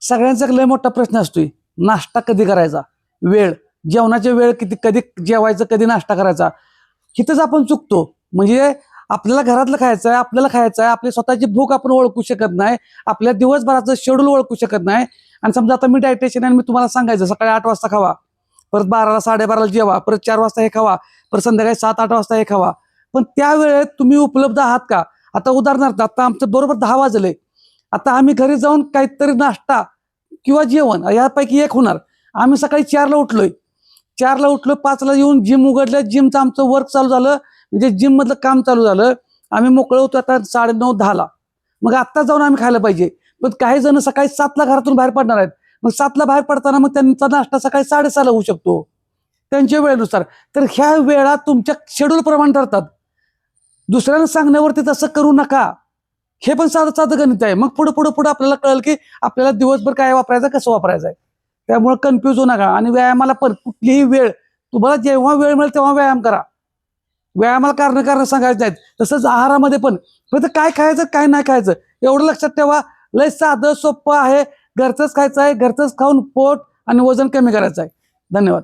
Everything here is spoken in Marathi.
सगळ्यांचा एक लय मोठा प्रश्न असतोय, नाश्ता कधी करायचा, वेळ, जेवणाच्या वेळ किती, कधी जेवायचं, कधी नाश्ता करायचा. इथंच आपण चुकतो. म्हणजे आपल्याला घरातलं खायचं आहे, आपल्याला खायचं आहे, आपली स्वतःची भूक आपण ओळखू शकत नाही, आपल्या दिवसभराचं शेड्यूल ओळखू शकत नाही. आणि समजा आता मी डायटिशियन आणि मी तुम्हाला सांगायचं सकाळी 8 वाजता खावा, परत 12ला 12:30ला जेवा, परत 4 वाजता हे खावा, परत संध्याकाळी 7-8 वाजता हे खावा. पण त्या वेळेत तुम्ही उपलब्ध आहात का? आता उदाहरणार्थ आता आमचं बरोबर 10 वाजले, आता आम्ही घरी जाऊन काहीतरी नाश्ता किंवा जेवण यापैकी एक होणार. आम्ही सकाळी 4ला उठलोय, 4ला उठलो, 5ला येऊन जिम उघडलं, जिमचं आमचं वर्क चालू झालं, म्हणजे जिम मधलं काम चालू झालं. आम्ही मोकळं होतो आता 9:30-10ला. मग आत्ता जाऊन आम्ही खायला पाहिजे. पण काही जण सकाळी 7ला घरातून बाहेर पडणार आहेत. मग 7ला बाहेर पडताना मग त्यांचा नाश्ता सकाळी 6:30ला होऊ शकतो त्यांच्या वेळेनुसार. तर ह्या वेळा तुमच्या शेड्यूल प्रमाणे ठरतात. दुसऱ्यांना सांगण्यावरती तसं करू नका. हे पण साधं साधं गणित आहे. मग पुढे पुढे पुढे आपल्याला कळेल की आपल्याला दिवसभर काय वापरायचं, कसं वापरायचं आहे. त्यामुळे कन्फ्यूज होऊ नका. आणि व्यायामाला पण कुठलीही वेळ, तुम्हाला जेव्हा वेळ मिळेल तेव्हा व्यायाम करा. व्यायामाला कारण सांगायचं नाहीत. तसंच आहारामध्ये पण फक्त काय खायचं काय नाही खायचं एवढं लक्षात ठेवा. लय साधं सोपं आहे. घरचंच खायचं आहे, घरचंच खाऊन पोट आणि वजन कमी करायचं आहे. धन्यवाद.